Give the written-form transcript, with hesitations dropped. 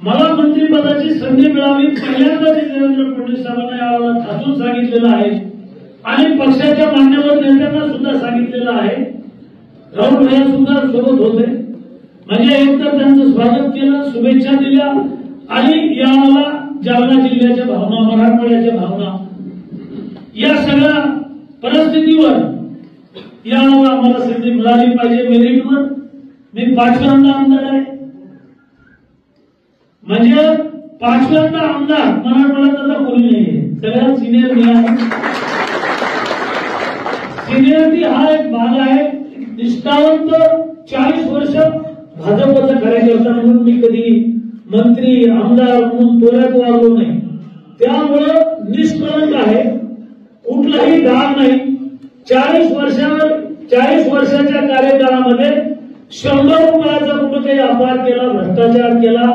मला मंत्रिपदाची संधी मिळावी पहिल्यांदा देवेंद्र फडणवीस साहेबांना यावेळेला ठासून सांगितलेलं आहे आणि पक्षाच्या मान्यवर नेत्यांना सुद्धा सांगितलेलं आहे। राहुल भैया सुद्धा सोबत होते, म्हणजे एकतर त्यांचं स्वागत केलं, शुभेच्छा दिल्या आणि यावेळेला जालना जिल्ह्याच्या भावना, मराठवाड्याच्या भावना, या सगळ्या परिस्थितीवर यावेळेला आम्हाला संधी मिळाली पाहिजे। मेरिटवर मी 5व्यांदा आमदार आहे, म्हणजे 5व्यांदा आमदार मराठवाड्यात आता कोणी नाहीये, सगळ्यात सिनियर मी आहे। सिनियरिटी हा एक भाग आहे। निष्ठावंत 40 वर्ष भाजपचा कार्यकर्ता म्हणून मी कधी मंत्री आमदार म्हणून तोऱ्यात वागलो नाही, त्यामुळे निष्कलंक आहे, कुठलाही डाग नाही। 40 वर्षाच्या कार्यकाळामध्ये 100 रुपयाचा कुठे काही अपहार केला, भ्रष्टाचार केला